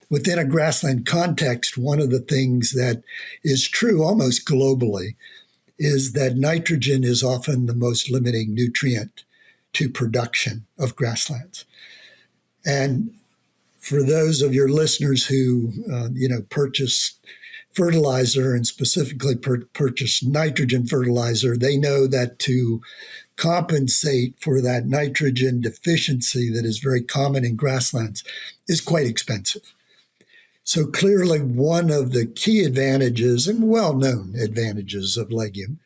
within a grassland context, one of the things that is true almost globally is that nitrogen is often the most limiting nutrient to production of grasslands. And for those of your listeners who, purchase fertilizer and specifically purchase nitrogen fertilizer, they know that to compensate for that nitrogen deficiency that is very common in grasslands is quite expensive. So clearly one of the key advantages and well-known advantages of legume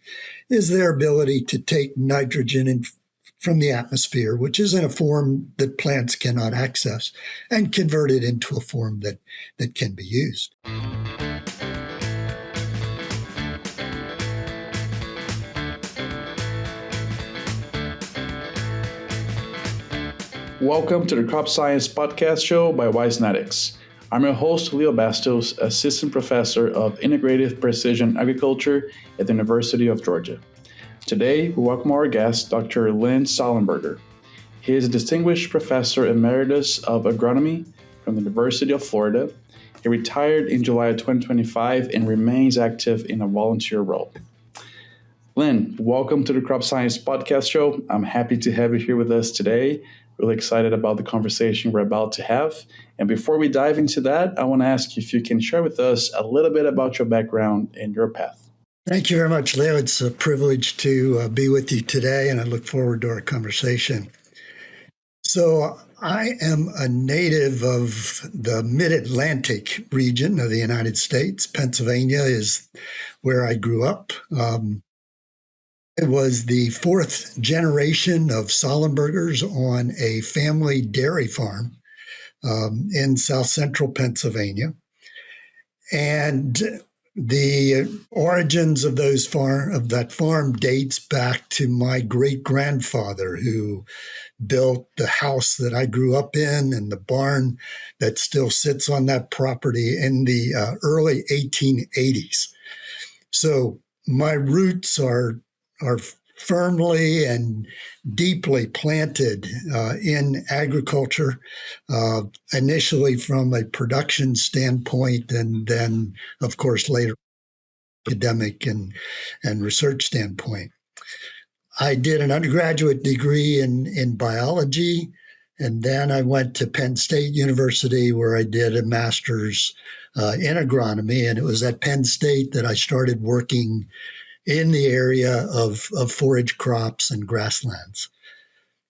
is their ability to take nitrogen from the atmosphere, which is in a form that plants cannot access, and convert it into a form that can be used. Welcome to the Crop Science Podcast Show by Wisenetics. I'm your host, Leo Bastos, Assistant Professor of Integrative Precision Agriculture at the University of Georgia. Today, we welcome our guest, Dr. Lynn Sollenberger. He is a Distinguished Professor Emeritus of Agronomy from the University of Florida. He retired in July of 2025 and remains active in a volunteer role. Lynn, welcome to the Crop Science Podcast Show. I'm happy to have you here with us today. Really excited about the conversation we're about to have. And before we dive into that, I want to ask you if you can share with us a little bit about your background and your path. Thank you very much, Leo. It's a privilege to be with you today, and I look forward to our conversation. So I am a native of the mid-Atlantic region of the United States. Pennsylvania is where I grew up. It was the fourth generation of Sollenbergers on a family dairy farm in south central Pennsylvania. And the origins of that farm dates back to my great-grandfather, who built the house that I grew up in and the barn that still sits on that property in the early 1880s. So my roots are firmly and deeply planted in agriculture, initially from a production standpoint, and then, of course, later academic and research standpoint. I did an undergraduate degree in biology, and then I went to Penn State University, where I did a master's in agronomy, and it was at Penn State that I started working in the area of forage crops and grasslands.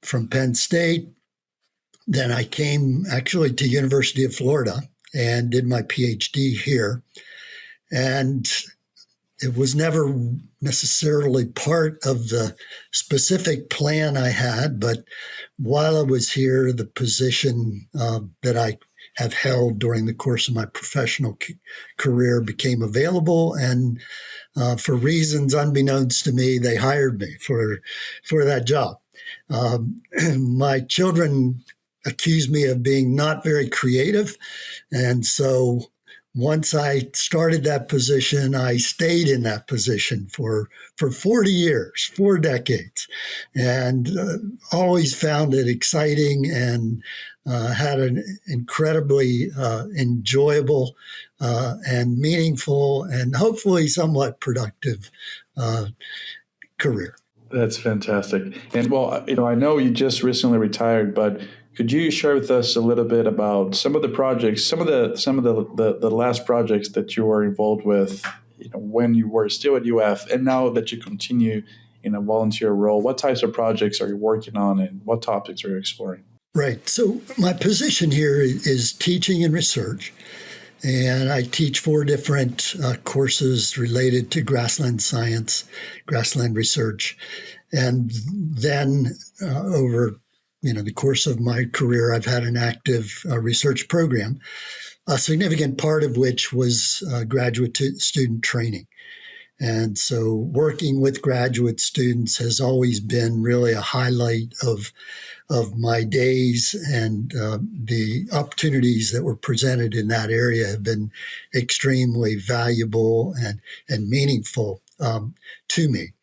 From Penn State, then I came actually to University of Florida and did my PhD here. And it was never necessarily part of the specific plan I had, but while I was here, the position that I have held during the course of my professional career became available, and for reasons unbeknownst to me, they hired me for that job. My children accused me of being not very creative, and so once I started that position, I stayed in that position for 40 years, 4 decades, and always found it exciting and had an incredibly enjoyable and meaningful and hopefully somewhat productive career. That's fantastic. And well, I know you just recently retired, but could you share with us a little bit about some of the projects, some of the last projects that you were involved with, when you were still at UF, and now that you continue in a volunteer role? What types of projects are you working on, and what topics are you exploring? Right. So my position here is teaching and research, and I teach 4 different courses related to grassland science, grassland research, and then over the course of my career, I've had an active research program, a significant part of which was graduate student training. And so working with graduate students has always been really a highlight of my days, and the opportunities that were presented in that area have been extremely valuable and meaningful to me.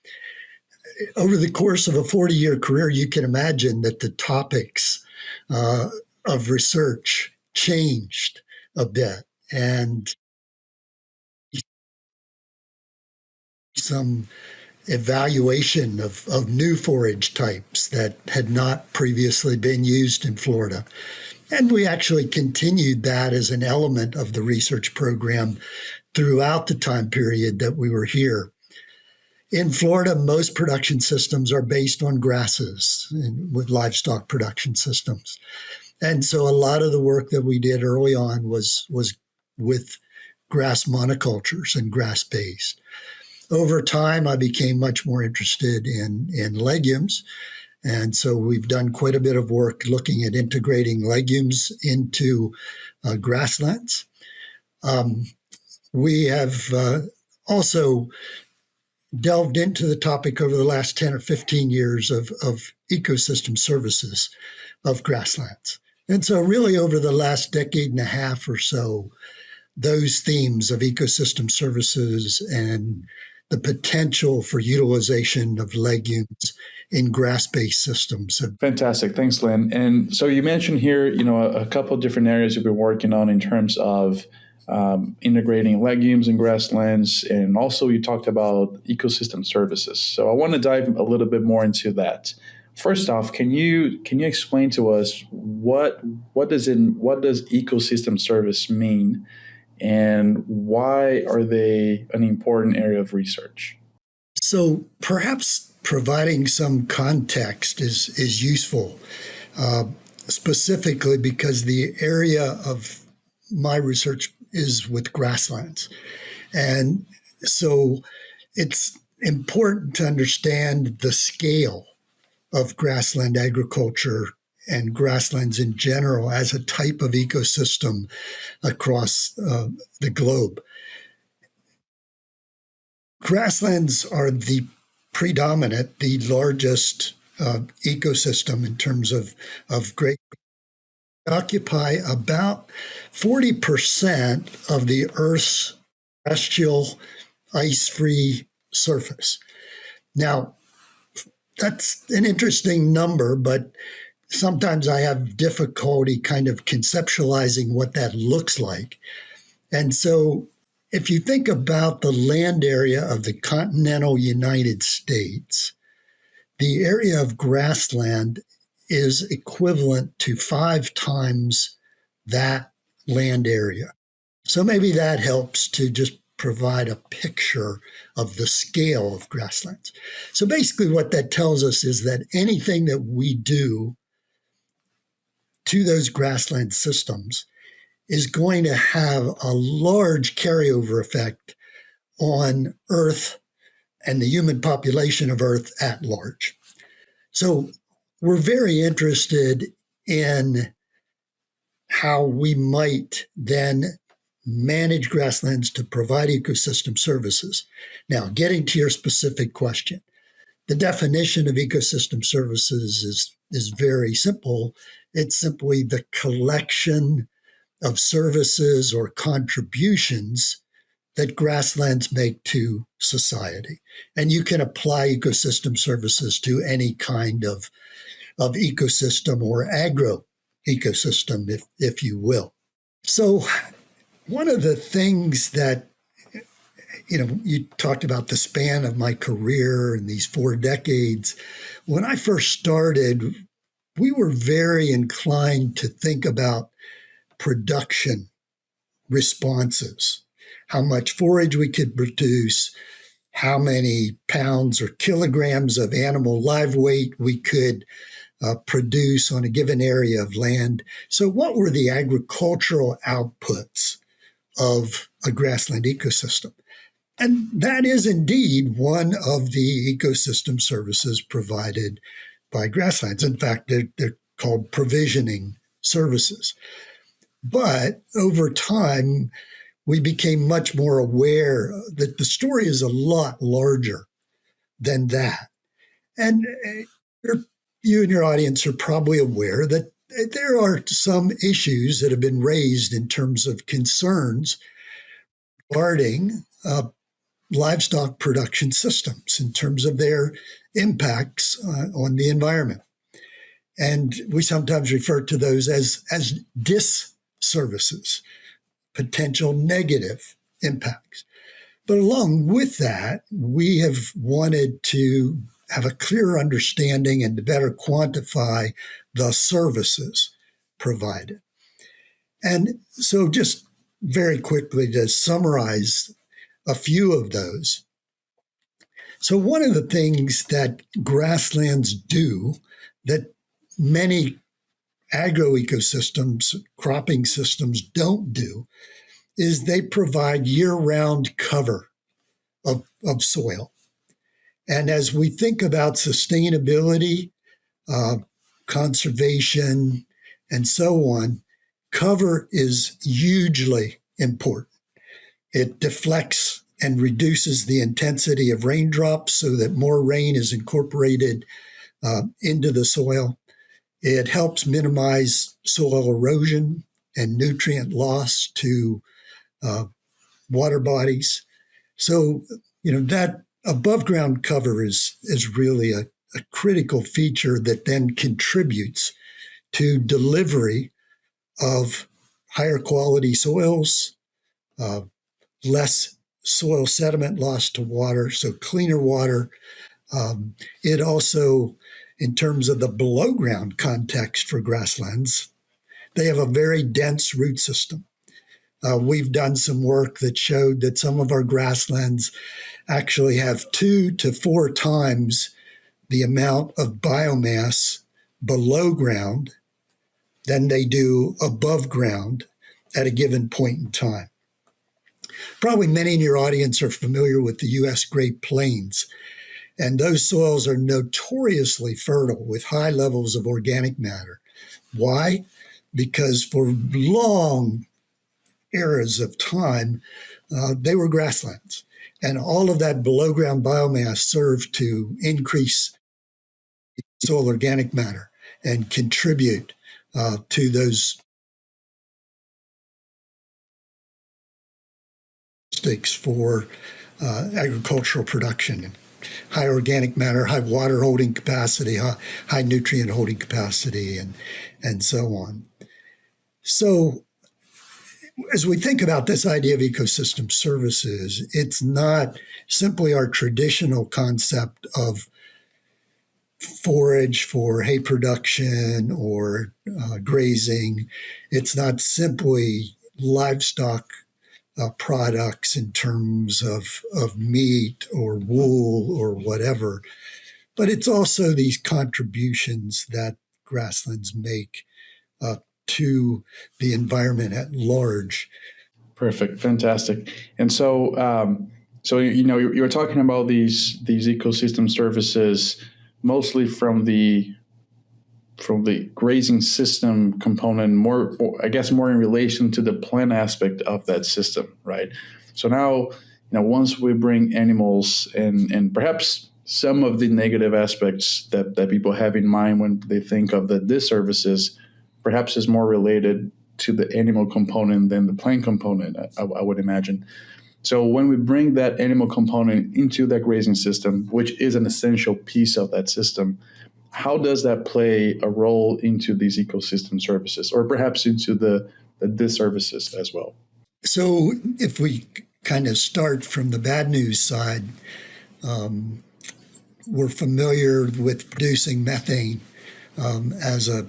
Over the course of a 40-year career, you can imagine that the topics of research changed a bit, and some evaluation of new forage types that had not previously been used in Florida. And we actually continued that as an element of the research program throughout the time period that we were here. In Florida, most production systems are based on grasses with livestock production systems. And so a lot of the work that we did early on was with grass monocultures and grass-based. Over time, I became much more interested in legumes. And so we've done quite a bit of work looking at integrating legumes into grasslands. We have also delved into the topic over the last 10 or 15 years of ecosystem services of grasslands. And so really over the last decade and a half or so, those themes of ecosystem services and the potential for utilization of legumes in grass-based systems. Fantastic. Thanks, Lynn. And so you mentioned here, a couple of different areas you've been working on in terms of integrating legumes and grasslands, and also you talked about ecosystem services. So I want to dive a little bit more into that. First off, can you explain to us what does ecosystem service mean, and why are they an important area of research? So perhaps providing some context is useful, specifically because the area of my research is with grasslands. And so it's important to understand the scale of grassland agriculture and grasslands in general as a type of ecosystem across the globe. Grasslands are the predominant, the largest ecosystem in terms of great. Occupy about 40% of the Earth's terrestrial ice-free surface. Now, that's an interesting number, but sometimes I have difficulty kind of conceptualizing what that looks like. And so if you think about the land area of the continental United States, the area of grassland is equivalent to 5 times that land area. So maybe that helps to just provide a picture of the scale of grasslands. So basically what that tells us is that anything that we do to those grassland systems is going to have a large carryover effect on Earth and the human population of Earth at large. So we're very interested in how we might then manage grasslands to provide ecosystem services. Now, getting to your specific question, the definition of ecosystem services is very simple. It's simply the collection of services or contributions that grasslands make to society. And you can apply ecosystem services to any kind of ecosystem or agro ecosystem, if you will. So one of the things that, you talked about the span of my career in these 4 decades. When I first started, we were very inclined to think about production responses, how much forage we could produce, how many pounds or kilograms of animal live weight we could produce on a given area of land. So what were the agricultural outputs of a grassland ecosystem? And that is indeed one of the ecosystem services provided by grasslands. In fact, they're called provisioning services. But over time, we became much more aware that the story is a lot larger than that. And you and your audience are probably aware that there are some issues that have been raised in terms of concerns regarding livestock production systems in terms of their impacts on the environment. And we sometimes refer to those as disservices potential negative impacts. But along with that, we have wanted to have a clearer understanding and to better quantify the services provided. And so just very quickly to summarize a few of those. So one of the things that grasslands do that many agroecosystems, cropping systems don't do is they provide year-round cover of soil. And as we think about sustainability, conservation, and so on, cover is hugely important. It deflects and reduces the intensity of raindrops so that more rain is incorporated into the soil. It helps minimize soil erosion and nutrient loss to water bodies. So, that above ground cover is really a critical feature that then contributes to delivery of higher quality soils, less soil sediment loss to water, so cleaner water. It also, in terms of the below ground context for grasslands, they have a very dense root system. We've done some work that showed that some of our grasslands actually have 2 to 4 times the amount of biomass below ground than they do above ground at a given point in time. Probably many in your audience are familiar with the U.S. Great Plains, and those soils are notoriously fertile with high levels of organic matter. Why? Because for long eras of time, they were grasslands. And all of that below ground biomass served to increase soil organic matter and contribute to those statistics for agricultural production. High organic matter, high water holding capacity, high nutrient holding capacity, and so on. So as we think about this idea of ecosystem services, it's not simply our traditional concept of forage for hay production or grazing. It's not simply livestock products in terms of meat or wool or whatever, but it's also these contributions that grasslands make to the environment at large. Perfect, fantastic. And so you were talking about these ecosystem services mostly from the grazing system component, more in relation to the plant aspect of that system, right? So now, once we bring animals and perhaps some of the negative aspects that people have in mind when they think of the disservices, perhaps is more related to the animal component than the plant component, I would imagine. So when we bring that animal component into that grazing system, which is an essential piece of that system, how does that play a role into these ecosystem services, or perhaps into the disservices as well? So if we kind of start from the bad news side, we're familiar with producing methane as a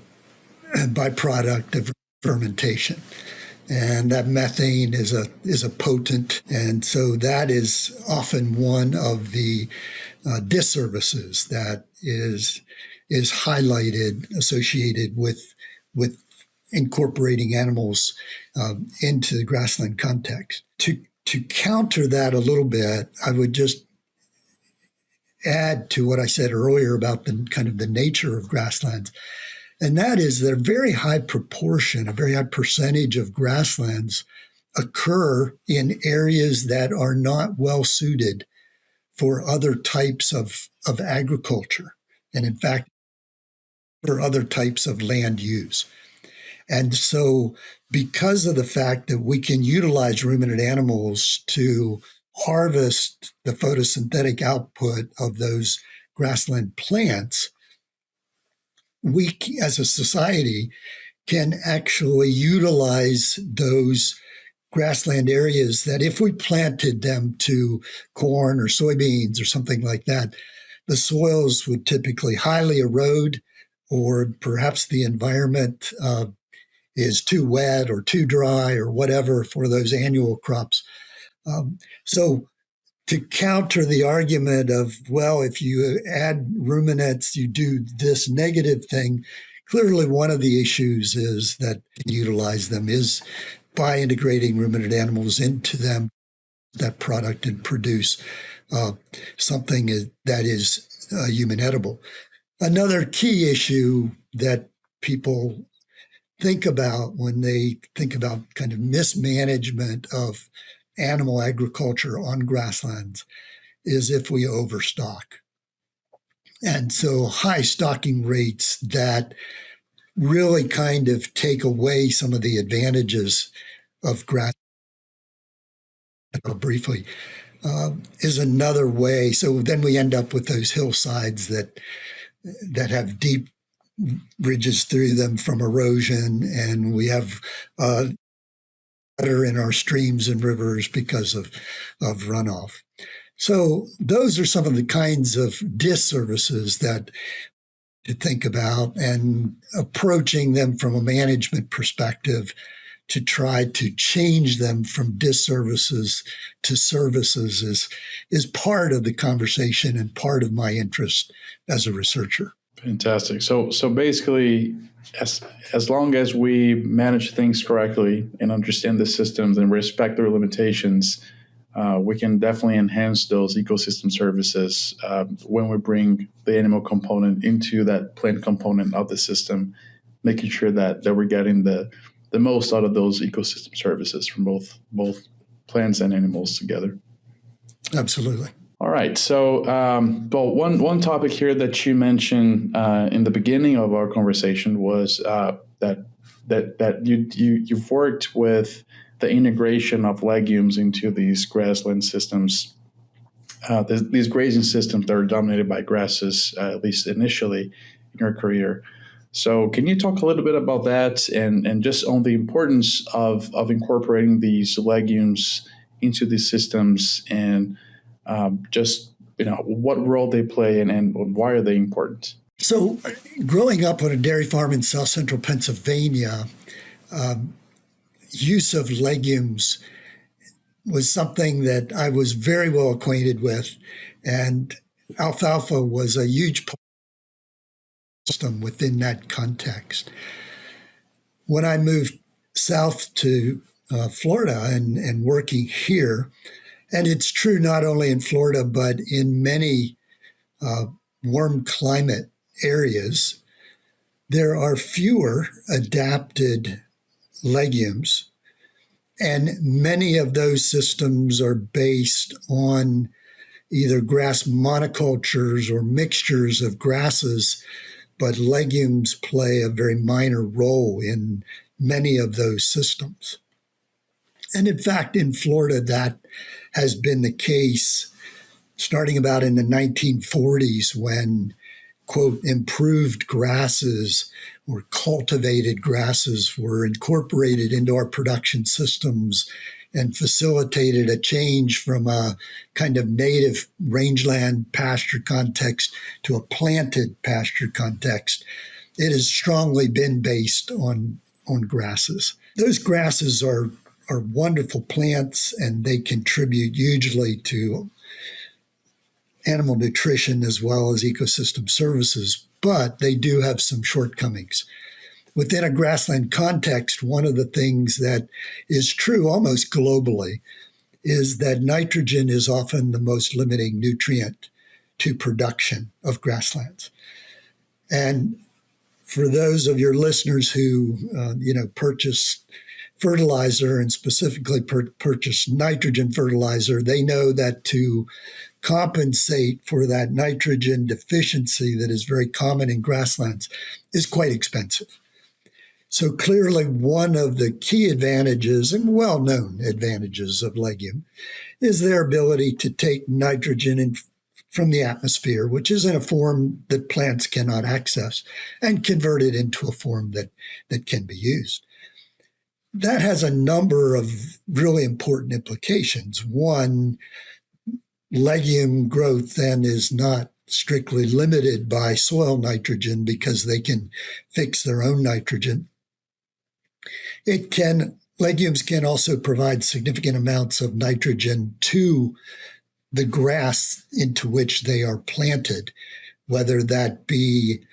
byproduct of fermentation. And that methane is a potent, and so that is often one of the disservices that is highlighted, associated with incorporating animals into the grassland context. To counter that a little bit, I would just add to what I said earlier about the kind of the nature of grasslands. And that is that a very high proportion, a very high percentage of grasslands occur in areas that are not well suited for other types of agriculture. And in fact, for other types of land use. And so because of the fact that we can utilize ruminant animals to harvest the photosynthetic output of those grassland plants, we as a society can actually utilize those grassland areas that if we planted them to corn or soybeans or something like that, the soils would typically highly erode, or perhaps the environment is too wet or too dry or whatever for those annual crops. So to counter the argument of, well, if you add ruminants, you do this negative thing, clearly one of the issues is that utilize them is by integrating ruminant animals into them, that product, and produce something that is human edible. Another key issue that people think about when they think about kind of mismanagement of animal agriculture on grasslands is if we overstock. And so high stocking rates that really kind of take away some of the advantages of grass briefly is another way. So then we end up with those hillsides that have deep ridges through them from erosion, and we have water in our streams and rivers because of runoff. So those are some of the kinds of disservices that to think about, and approaching them from a management perspective to try to change them from disservices to services is part of the conversation and part of my interest as a researcher. Fantastic. So basically, as long as we manage things correctly and understand the systems and respect their limitations, we can definitely enhance those ecosystem services when we bring the animal component into that plant component of the system, making sure that we're getting the most out of those ecosystem services from both plants and animals together. Absolutely. All right. So, one topic here that you mentioned in the beginning of our conversation was that you've worked with the integration of legumes into these grassland systems, these grazing systems that are dominated by grasses, at least initially in your career. So can you talk a little bit about that and just on the importance of incorporating these legumes into these systems, and just what role they play and why are they important? So growing up on a dairy farm in South Central Pennsylvania, use of legumes was something that I was very well acquainted with, and alfalfa was a huge part of the system within that context. When I moved south to Florida and working here, and it's true not only in Florida, but in many warm climate areas, there are fewer adapted legumes. And many of those systems are based on either grass monocultures or mixtures of grasses, but legumes play a very minor role in many of those systems. And in fact, in Florida, that has been the case starting about in the 1940s when, quote, improved grasses or cultivated grasses were incorporated into our production systems and facilitated a change from a kind of native rangeland pasture context to a planted pasture context. It has strongly been based on grasses. Those grasses are wonderful plants, and they contribute hugely to animal nutrition as well as ecosystem services, but they do have some shortcomings. Within a grassland context, one of the things that is true almost globally is that nitrogen is often the most limiting nutrient to production of grasslands. And for those of your listeners who purchase fertilizer and specifically purchase nitrogen fertilizer, they know that to compensate for that nitrogen deficiency that is very common in grasslands is quite expensive. So clearly one of the key advantages and well-known advantages of legume is their ability to take nitrogen from the atmosphere, which is in a form that plants cannot access, and convert it into a form that can be used. that has a number of really important implications. One, legume growth then is not strictly limited by soil nitrogen because they can fix their own nitrogen. Legumes can also provide significant amounts of nitrogen to the grass into which they are planted, whether that be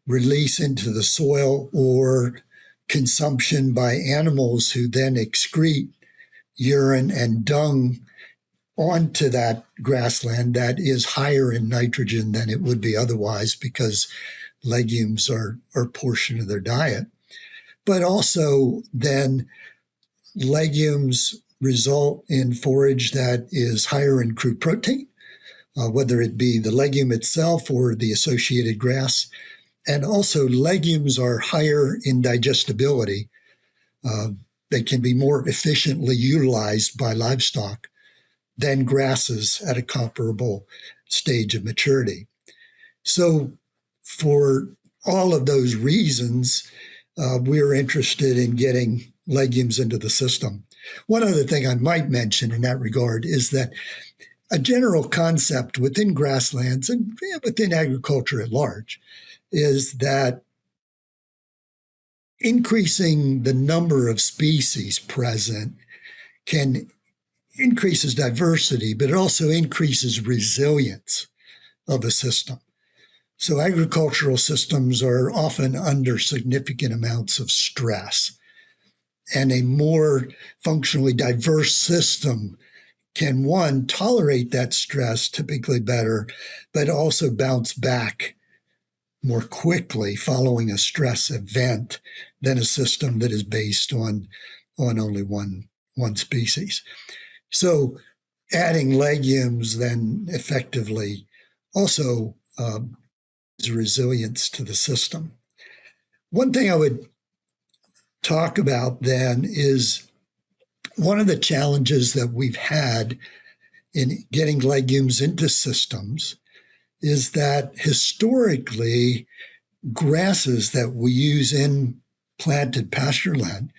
release into the soil or consumption by animals who then excrete urine and dung onto that grassland that is higher in nitrogen than it would be otherwise because legumes are a portion of their diet. But also then legumes result in forage that is higher in crude protein, whether it be the legume itself or the associated grass. And also legumes are higher in digestibility. They can be more efficiently utilized by livestock than grasses at a comparable stage of maturity. So for all of those reasons, we're interested in getting legumes into the system. One other thing I might mention in that regard is that a general concept within grasslands and within agriculture at large is that increasing the number of species present increases diversity, but it also increases resilience of a system. So agricultural systems are often under significant amounts of stress. And a more functionally diverse system can, one, tolerate that stress typically better, but also bounce back more quickly following a stress event than a system that is based on only one species. So adding legumes then effectively also is resilience to the system. One thing I would talk about then is one of the challenges that we've had in getting legumes into systems is that historically grasses that we use in planted pasture land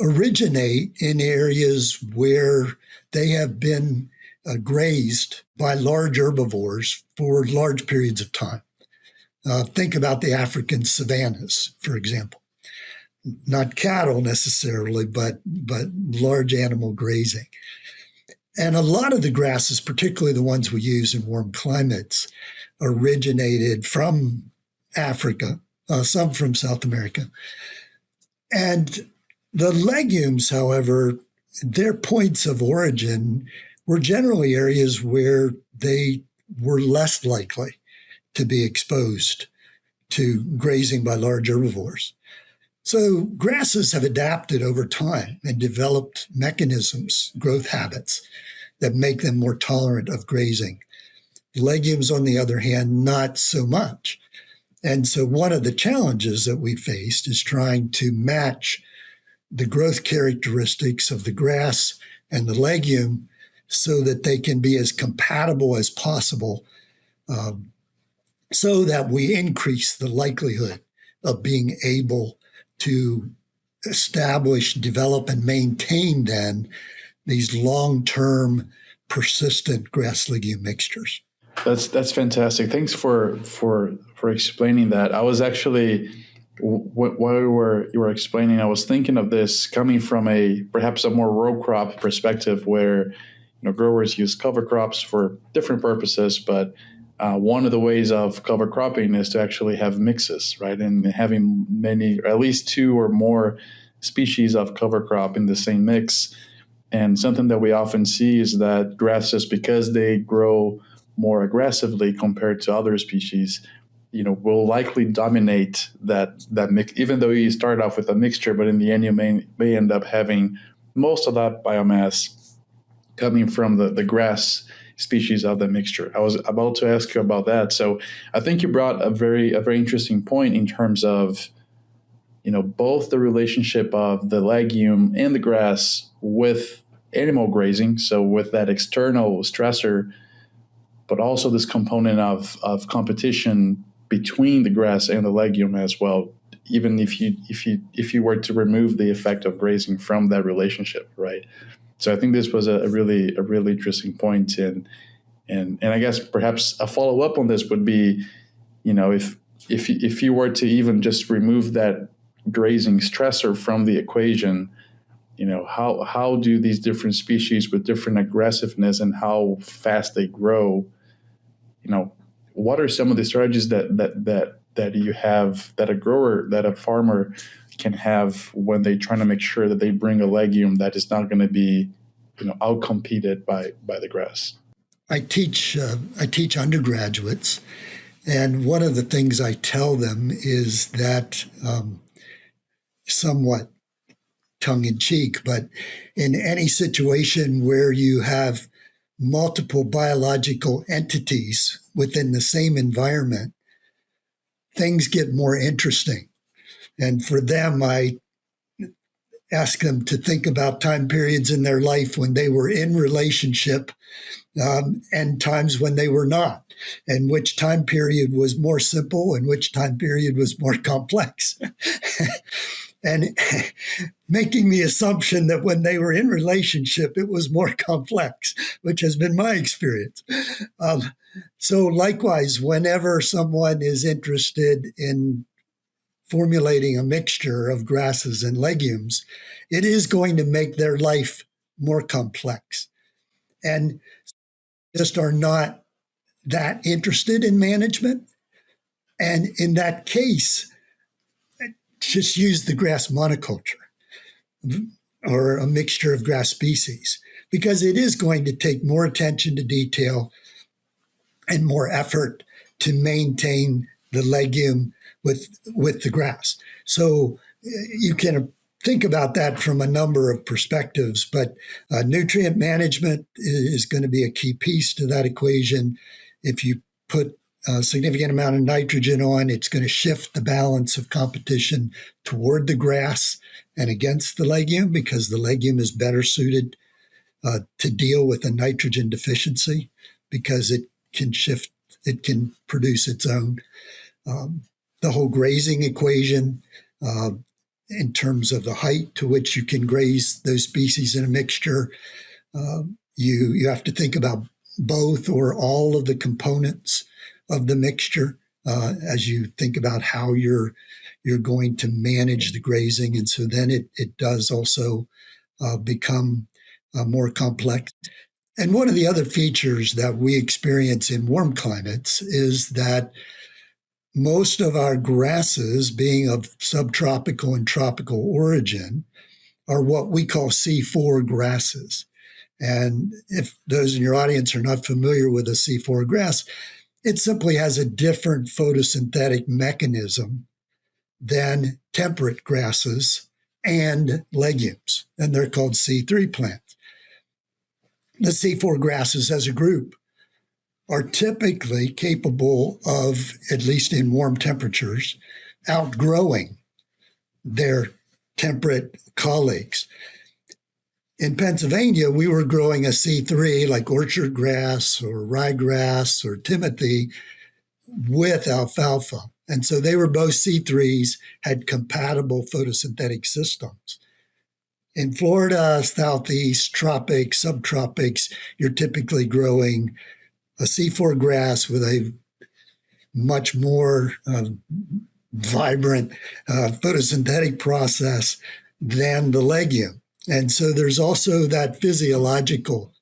originate in areas where they have been grazed by large herbivores for large periods of time. Think about the African savannas, for example. Not cattle necessarily, but large animal grazing. And a lot of the grasses, particularly the ones we use in warm climates, originated from Africa, some from South America. And the legumes, however, their points of origin were generally areas where they were less likely to be exposed to grazing by large herbivores. So grasses have adapted over time and developed mechanisms, growth habits, that make them more tolerant of grazing. Legumes, on the other hand, not so much. And so one of the challenges that we faced is trying to match the growth characteristics of the grass and the legume so that they can be as compatible as possible, so that we increase the likelihood of being able to establish, develop, and maintain then these long-term persistent grass legume mixtures. That's fantastic. Thanks for explaining that. I was actually, while you were explaining, I was thinking of this coming from perhaps a more row crop perspective, where growers use cover crops for different purposes, but one of the ways of cover cropping is to actually have mixes, right? And having at least two or more species of cover crop in the same mix. And something that we often see is that grasses, because they grow more aggressively compared to other species, will likely dominate that mix, even though you start off with a mixture, but in the end you may end up having most of that biomass coming from the grass species of the mixture. I was about to ask you about that. So I think you brought a very interesting point in terms of, both the relationship of the legume and the grass with animal grazing, so with that external stressor, but also this component of competition between the grass and the legume as well. even if you were to remove the effect of grazing from that relationship, right? So I think this was a really interesting point, and I guess perhaps a follow up on this would be, if you were to even just remove that grazing stressor from the equation, how do these different species with different aggressiveness and how fast they grow, what are some of the strategies that you have, that a farmer can have when they're trying to make sure that they bring a legume that is not going to be, outcompeted by the grass? I teach undergraduates, and one of the things I tell them is that, somewhat tongue in cheek, but in any situation where you have multiple biological entities within the same environment, things get more interesting. And for them, I ask them to think about time periods in their life when they were in relationship, and times when they were not, and which time period was more simple and which time period was more complex. And making the assumption that when they were in relationship, it was more complex, which has been my experience. So likewise, whenever someone is interested in formulating a mixture of grasses and legumes, it is going to make their life more complex. And just are not that interested in management. And in that case, just use the grass monoculture or a mixture of grass species, because it is going to take more attention to detail and more effort to maintain the legume with the grass. So you can think about that from a number of perspectives, but nutrient management is going to be a key piece to that equation. If you put a significant amount of nitrogen on, it's going to shift the balance of competition toward the grass and against the legume, because the legume is better suited to deal with a nitrogen deficiency, because it can produce its own. The whole grazing equation, in terms of the height to which you can graze those species in a mixture, you have to think about both or all of the components of the mixture as you think about how you're going to manage the grazing. And so then it does also become more complex. And one of the other features that we experience in warm climates is that most of our grasses, being of subtropical and tropical origin, are what we call C4 grasses. And if those in your audience are not familiar with a C4 grass, it simply has a different photosynthetic mechanism than temperate grasses and legumes, and they're called C3 plants. The C4 grasses as a group are typically capable of, at least in warm temperatures, outgrowing their temperate colleagues. In Pennsylvania, we were growing a C3 like orchard grass or ryegrass or timothy with alfalfa. And so they were both C3s, had compatible photosynthetic systems. In Florida, southeast, tropics, subtropics, you're typically growing a C4 grass with a much more vibrant photosynthetic process than the legume. And so there's also that physiological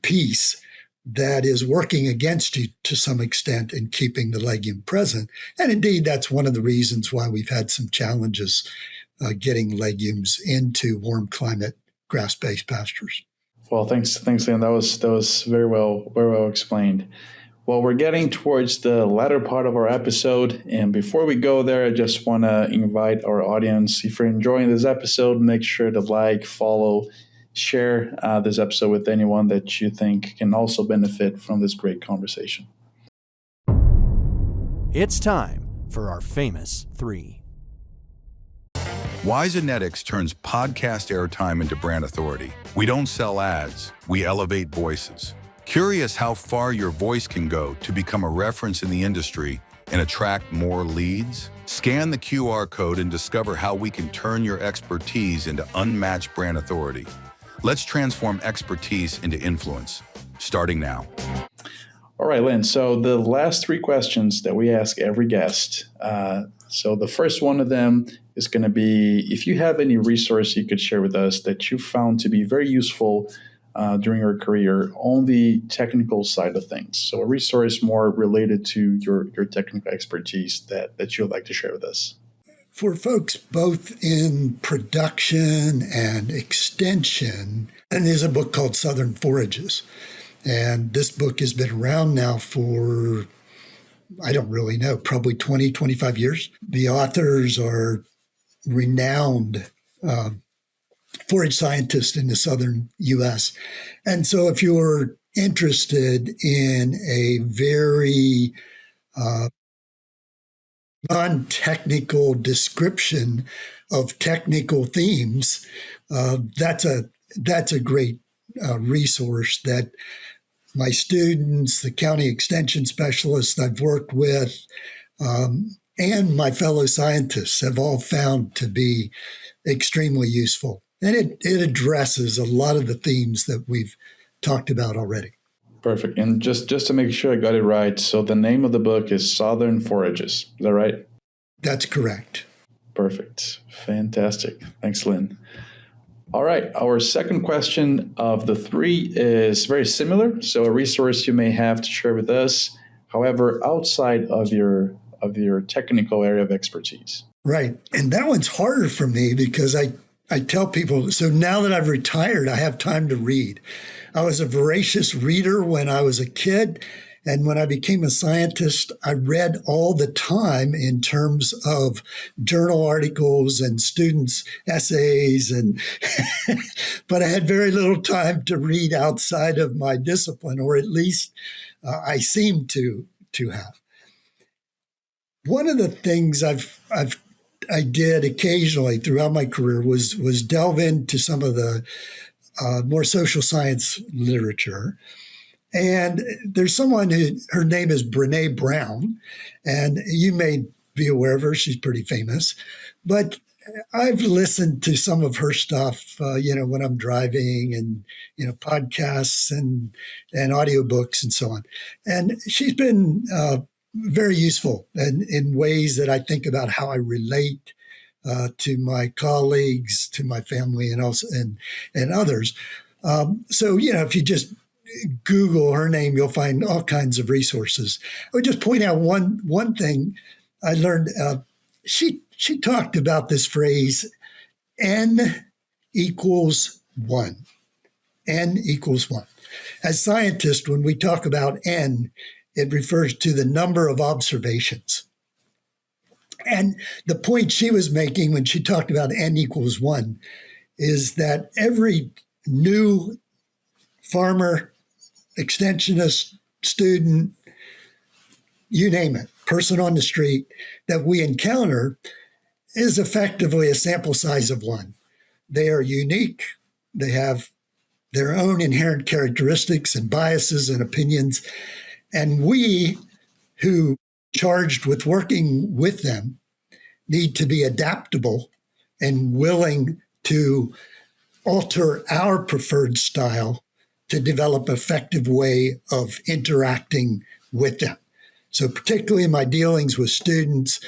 piece that is working against you to some extent in keeping the legume present. And indeed, that's one of the reasons why we've had some challenges getting legumes into warm climate grass-based pastures. Well, thanks, Lynn. That was very well explained. Well, we're getting towards the latter part of our episode, and before we go there, I just want to invite our audience, if you're enjoying this episode, make sure to like, follow, share this episode with anyone that you think can also benefit from this great conversation. It's time for our famous three. Wise Genetics turns podcast airtime into brand authority. We don't sell ads, we elevate voices. Curious how far your voice can go to become a reference in the industry and attract more leads? Scan the QR code and discover how we can turn your expertise into unmatched brand authority. Let's transform expertise into influence, starting now. All right, Lynn. So the last three questions that we ask every guest. So the first one of them is going to be, if you have any resource you could share with us that you found to be very useful during your career on the technical side of things. So a resource more related to your technical expertise that you'd like to share with us. For folks both in production and extension, and there's a book called Southern Forages. And this book has been around now for, I don't really know, probably 20, 25 years. The authors are renowned forage scientists in the southern U.S. And so if you're interested in a very non-technical description of technical themes, that's a great resource that my students, the county extension specialists I've worked with, and my fellow scientists have all found to be extremely useful. And it addresses a lot of the themes that we've talked about already. Perfect. And just to make sure I got it right, so the name of the book is Southern Forages. Is that right? That's correct. Perfect. Fantastic. Thanks, Lynn. All right. Our second question of the three is very similar. So a resource you may have to share with us, however, outside of your technical area of expertise. Right. And that one's harder for me because I tell people, so now that I've retired, I have time to read. I was a voracious reader when I was a kid. And when I became a scientist, I read all the time in terms of journal articles and students' essays, and but I had very little time to read outside of my discipline, or at least I seem to have. One of the things I did occasionally throughout my career was delve into some of the more social science literature. And there's someone her name is Brene Brown, and you may be aware of her. She's pretty famous. But I've listened to some of her stuff, when I'm driving, and, podcasts and audiobooks and so on. And she's been very useful in ways that I think about how I relate to my colleagues, to my family, and also and others. So, if you just Google her name, you'll find all kinds of resources. I would just point out one thing I learned. She talked about this phrase, N equals 1. N equals 1. As scientists, when we talk about N, it refers to the number of observations. And the point she was making when she talked about N equals 1 is that every new farmer, extensionist, student, you name it, person on the street that we encounter is effectively a sample size of 1. They are unique. They have their own inherent characteristics and biases and opinions. And we, who are charged with working with them, need to be adaptable and willing to alter our preferred style to develop an effective way of interacting with them. So particularly in my dealings with students,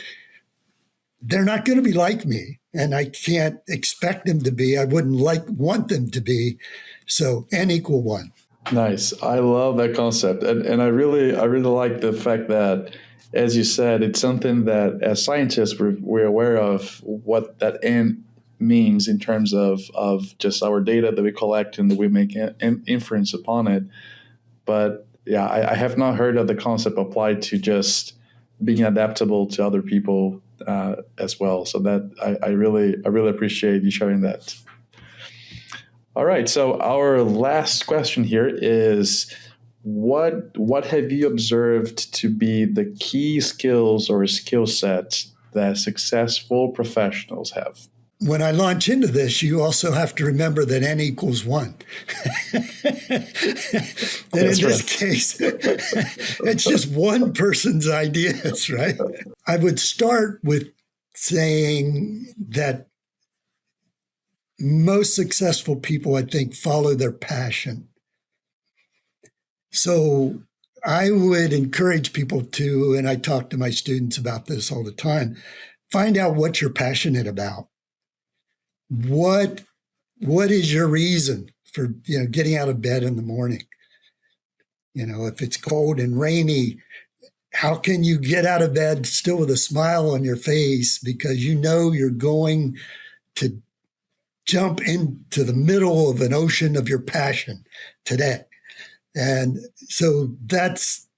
they're not going to be like me, and I can't expect them to be. I wouldn't want them to be. So N equal 1. Nice. I love that concept. And I really like the fact that, as you said, it's something that as scientists, we're aware of what that N means in terms of just our data that we collect and that we make an inference upon it. But yeah, I have not heard of the concept applied to just being adaptable to other people as well. So that I really appreciate you sharing that. All right. So our last question here is, what have you observed to be the key skills or skill sets that successful professionals have? When I launch into this, you also have to remember that N equals 1. And in this case, it's just one person's ideas, right? I would start with saying that most successful people, I think, follow their passion. So I would encourage people to, and I talk to my students about this all the time, find out what you're passionate about. What is your reason for getting out of bed in the morning? If it's cold and rainy, how can you get out of bed still with a smile on your face because you're going to jump into the middle of an ocean of your passion today? And so that's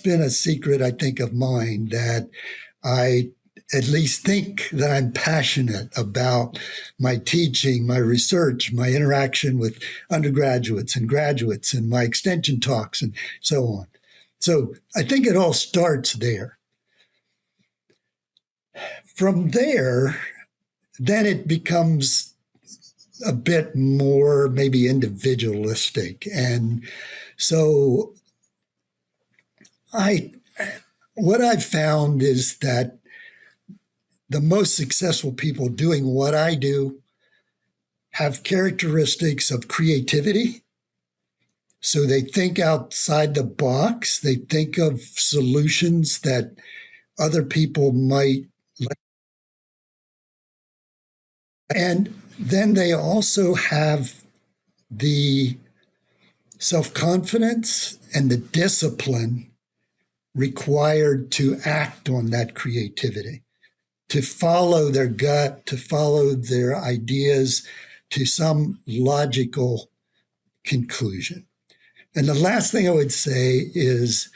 been a secret, I think, of mine, that I at least think that I'm passionate about my teaching, my research, my interaction with undergraduates and graduates, and my extension talks and so on. So I think it all starts there. From there, then it becomes a bit more maybe individualistic. And so what I've found is that the most successful people doing what I do have characteristics of creativity. So they think outside the box. They think of solutions that other people might like. And then they also have the self-confidence and the discipline required to act on that creativity, to follow their gut, to follow their ideas to some logical conclusion. And the last thing I would say is,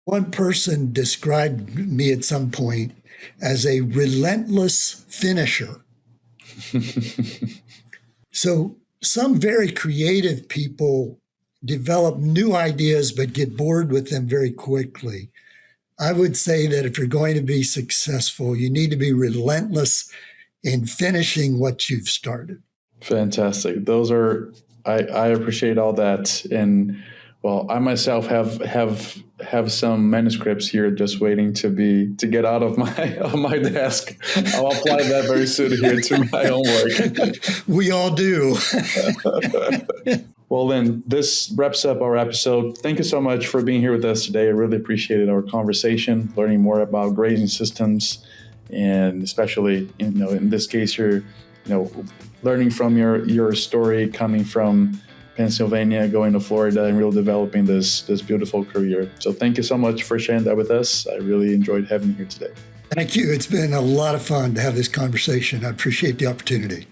one person described me at some point as a relentless finisher. So some very creative people develop new ideas but get bored with them very quickly. I would say that if you're going to be successful, you need to be relentless in finishing what you've started. Fantastic. I appreciate all that. And well, I myself have some manuscripts here just waiting to get out of my desk. I'll apply that very soon here to my homework. We all do. Well, Lynn, this wraps up our episode. Thank you so much for being here with us today. I really appreciated our conversation, learning more about grazing systems, and especially, in this case, you're, learning from your story coming from Pennsylvania, going to Florida, and really developing this beautiful career. So thank you so much for sharing that with us. I really enjoyed having you here today. Thank you. It's been a lot of fun to have this conversation. I appreciate the opportunity.